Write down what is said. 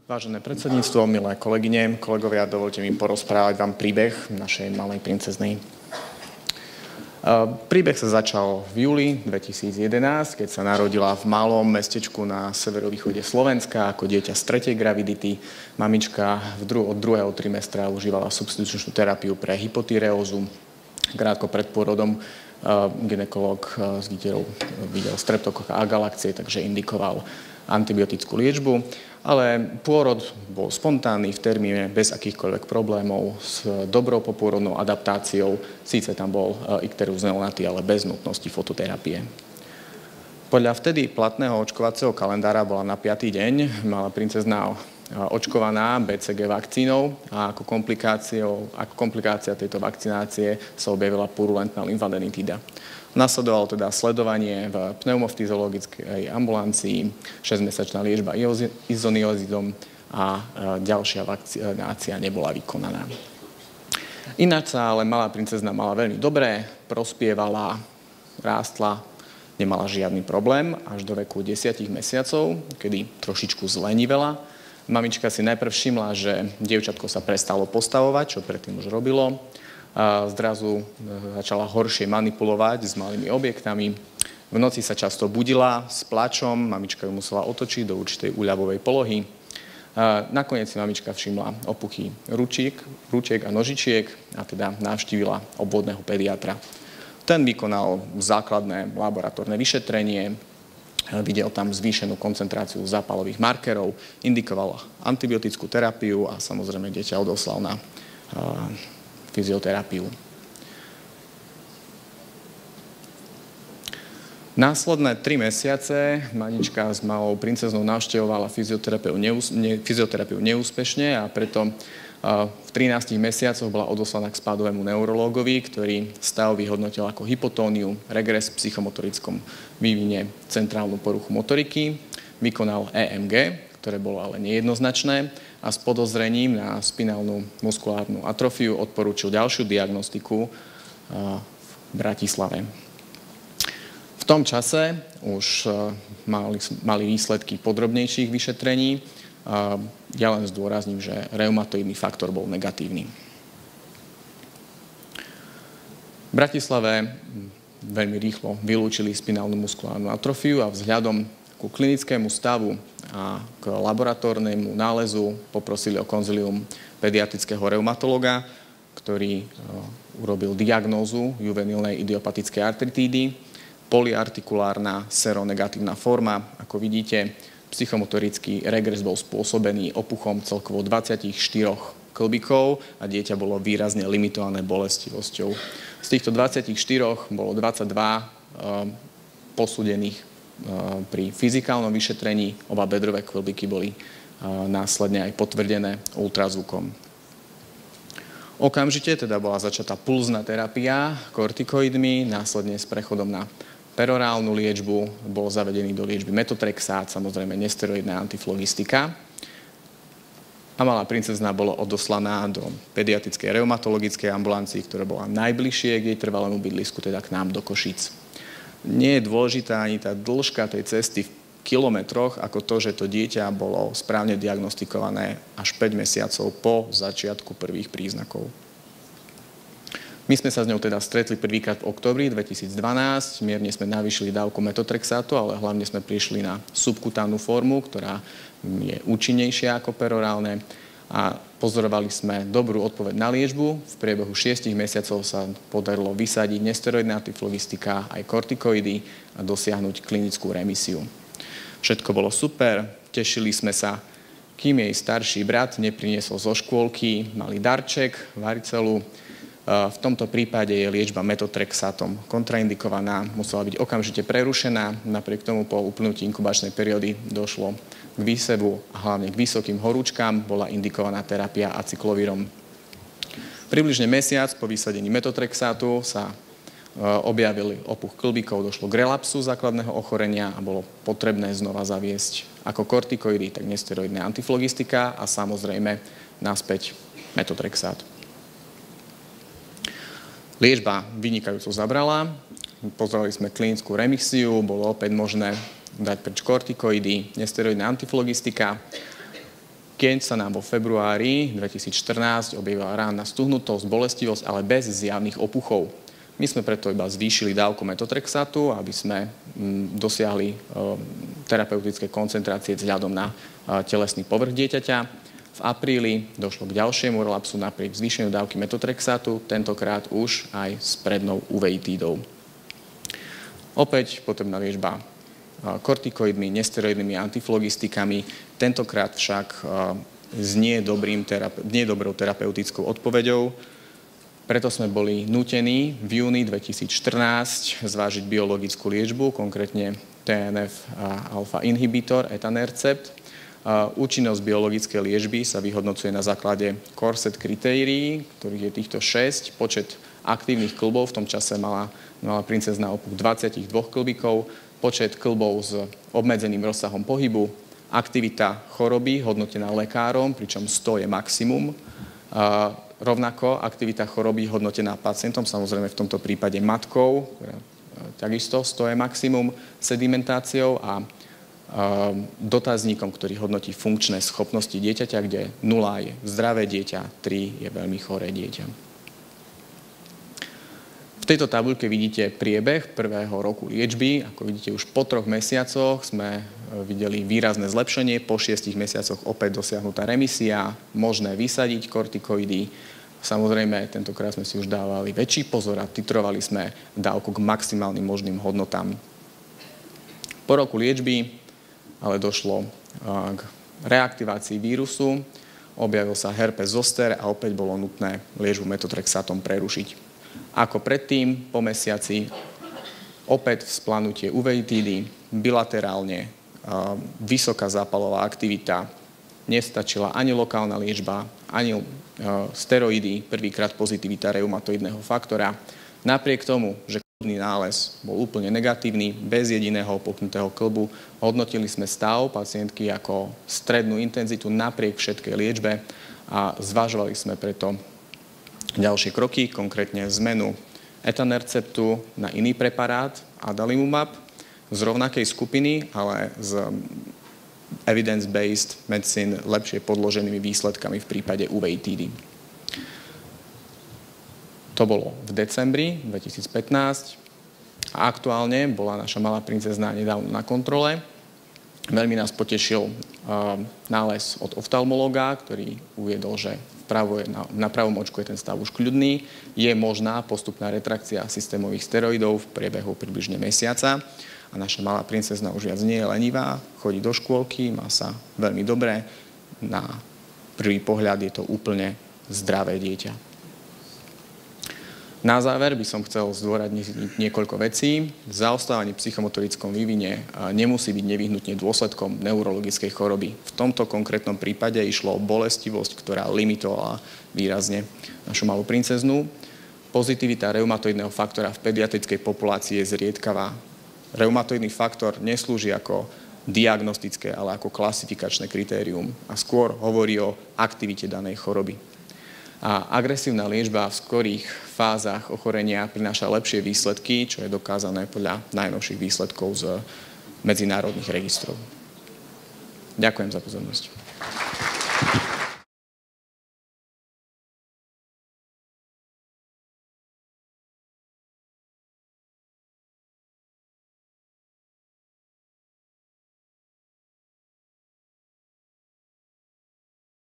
Vážené predsedníctvo, milé kolegyne, kolegovia, dovolte mi porozprávať vám príbeh našej malej princeznej. Príbeh sa začal v júli 2011, keď sa narodila v malom mestečku na severovýchode Slovenska ako dieťa z 3. gravidity. Mamička od 2. trimestra užívala substitučnú terapiu pre hypotyreózu. Krátko pred pôrodom gynekolog s dieťaťou videl streptokoka agalakcie, takže indikoval antibiotickú liečbu, ale pôrod bol spontánny v termíne bez akýchkoľvek problémov s dobrou popôrodnou adaptáciou. Síce tam bol Icterus neonaty, ale bez nutnosti fototerapie. Podľa vtedy platného očkovacieho kalendára bola na 5. deň malá princezná očkovaná BCG vakcínou a ako komplikácia tejto vakcinácie sa objavila purulentná lymfadenitida. Nasledovalo teda sledovanie v pneumofyziologickej ambulancii, 6-mesačná liečba izoniazidom a ďalšia vakcinácia nebola vykonaná. Ináč sa ale malá princezna mala veľmi dobré, prospievala, rástla, nemala žiadny problém až do veku 10 mesiacov, kedy trošičku zlenivela. Mamička si najprv všimla, že dievčatko sa prestalo postavovať, čo predtým už robilo. Zrazu začala horšie manipulovať s malými objektami. V noci sa často budila s plačom, mamička ju musela otočiť do určitej úľavovej polohy. Nakoniec si mamička všimla opuchy ručiek a nožičiek a teda navštívila obvodného pediatra. Ten vykonal základné laboratórne vyšetrenie, videl tam zvýšenú koncentráciu zápalových markerov, indikoval antibiotickú terapiu a samozrejme dieťa odoslal na fyzioterapiu. Následné 3 mesiace mamička s malou princeznou navštevovala fyzioterapiu neúspešne a preto v 13 mesiacoch bola odoslaná k spádovému neurológovi, ktorý stav vyhodnotil ako hypotóniu, regres v psychomotorickom vývine, centrálnu poruchu motoriky, vykonal EMG, ktoré bolo ale nejednoznačné a s podozrením na spinálnu muskulárnu atrofiu odporúčil ďalšiu diagnostiku v Bratislave. V tom čase už mali výsledky podrobnejších vyšetrení. Ja len zdôrazním, že reumatoidný faktor bol negatívny. V Bratislave veľmi rýchlo vylúčili spinálnu muskulárnu atrofiu a vzhľadom ku klinickému stavu a k laboratórnemu nálezu poprosili o konzílium pediatrického reumatologa, ktorý urobil diagnózu juvenilnej idiopatickej artritídy, polyartikulárna seronegatívna forma. Ako vidíte, psychomotorický regres bol spôsobený opuchom celkovo 24 klbíkov a dieťa bolo výrazne limitované bolestivosťou. Z týchto 24 bolo 22 posúdených pri fyzikálnom vyšetrení. Oba bedrové klbíky boli následne aj potvrdené ultrazvukom. Okamžite teda bola začatá pulzná terapia kortikoidmi, následne s prechodom na perorálnu liečbu bol zavedený do liečby metotrexát, samozrejme nesteroidná antiflogistika. A malá princezná bola odoslaná do pediatrickej reumatologickej ambulancii, ktorá bola najbližšie k jej trvalému bydlisku, teda k nám do Košíc. Nie je dôležitá ani tá dĺžka tej cesty v kilometroch, ako to, že to dieťa bolo správne diagnostikované až 5 mesiacov po začiatku prvých príznakov. My sme sa s ňou teda stretli prvýkrát v októbri 2012, mierne sme navýšili dávku metotrexátu, ale hlavne sme prišli na subkutánnu formu, ktorá je účinnejšia ako perorálne a pozorovali sme dobrú odpoveď na liečbu. V priebehu 6 mesiacov sa podarilo vysadiť nesteroidná antiflogistika aj kortikoidy a dosiahnuť klinickú remisiu. Všetko bolo super, tešili sme sa, kým jej starší brat nepriniesol zo škôlky malý darček, varicelu. V tomto prípade je liečba metotrexátom kontraindikovaná, musela byť okamžite prerušená. Napriek tomu po uplynutí inkubačnej periódy došlo k výsevu a hlavne k vysokým horúčkám, bola indikovaná terapia acyklovírom. Približne mesiac po vysadení metotrexátu sa objavili opuch klbíkov, došlo k relapsu základného ochorenia a bolo potrebné znova zaviesť ako kortikoidy, tak nesteroidná antiflogistika a samozrejme naspäť metotrexát. Liečba vynikajúco zabrala, pozerali sme klinickú remisiu, bolo opäť možné dať preč kortikoidy, nesteroidná antiflogistika. keď sa nám vo februári 2014 objavila ránna stuhnutosť, bolestivosť, ale bez zjavných opuchov. My sme preto iba zvýšili dávku metotrexatu, aby sme dosiahli terapeutické koncentrácie vzhľadom na telesný povrch dieťaťa. V apríli došlo k ďalšiemu relapsu napriek zvýšeniu dávky metotrexatu, tentokrát už aj s prednou uveitídou. Opäť potrebná liečba kortikoidmi, nesteroidnými antiflogistikami, tentokrát však s nie dobrou terapeutickou odpoveďou. Preto sme boli nútení v júni 2014 zvážiť biologickú liečbu, konkrétne TNF-alfa inhibitor, etanercept. Účinnosť biologickej liečby sa vyhodnocuje na základe corset kritérií, ktorých je týchto 6. Počet aktívnych kĺbov, v tom čase mala princezná opuch 22 kĺbikov, počet kĺbov s obmedzeným rozsahom pohybu, aktivita choroby hodnotená lekárom, pričom 100 je maximum, rovnako aktivita choroby hodnotená pacientom, samozrejme v tomto prípade matkou, takisto 100 je maximum, sedimentáciou a dotazníkom, ktorý hodnotí funkčné schopnosti dieťaťa, kde 0 je zdravé dieťa, 3 je veľmi choré dieťa. V tejto tabuľke vidíte priebeh prvého roku liečby. Ako vidíte, už po 3 mesiacoch sme videli výrazné zlepšenie, po 6 mesiacoch opäť dosiahnutá remisia, možné vysadiť kortikoidy. Samozrejme, tentokrát sme si už dávali väčší pozor a titrovali sme dávku k maximálnym možným hodnotám. Po roku liečby ale došlo k reaktivácii vírusu, objavil sa herpes zoster a opäť bolo nutné liečbu metotrexatom prerušiť. Ako predtým, po mesiaci, opäť vzplanutie uveitídy, bilaterálne, vysoká zápalová aktivita, nestačila ani lokálna liečba, ani steroidy, prvýkrát pozitivita reumatoidného faktora. Napriek tomu, že kĺbny nález bol úplne negatívny, bez jediného opuknutého kĺbu, hodnotili sme stav pacientky ako strednú intenzitu napriek všetkej liečbe a zvažovali sme preto ďalšie kroky, konkrétne zmenu etanerceptu na iný preparát, adalimumab, z rovnakej skupiny, ale z evidence-based medicine lepšie podloženými výsledkami v prípade uveitídy. To bolo v decembri 2015 a aktuálne bola naša malá princezná nedávno na kontrole. Veľmi nás potešil nález od oftalmológa, ktorý uviedol, že na pravom očku je ten stav už kľudný. Je možná postupná retrakcia systémových steroidov v priebehu približne mesiaca. A naša malá princezna už viac nie je lenivá, chodí do škôlky, má sa veľmi dobre. Na prvý pohľad je to úplne zdravé dieťa. Na záver by som chcel zdôrazniť niekoľko vecí. Zaostávanie v psychomotorickom vývine nemusí byť nevyhnutne dôsledkom neurologickej choroby. V tomto konkrétnom prípade išlo o bolestivosť, ktorá limitovala výrazne našu malú princeznú. Pozitivita reumatoidného faktora v pediatrickej populácii je zriedkavá. Reumatoidný faktor neslúži ako diagnostické, ale ako klasifikačné kritérium a skôr hovorí o aktivite danej choroby. A agresívna liečba v skorých fázach ochorenia prináša lepšie výsledky, čo je dokázané podľa najnovších výsledkov z medzinárodných registrov. Ďakujem za pozornosť.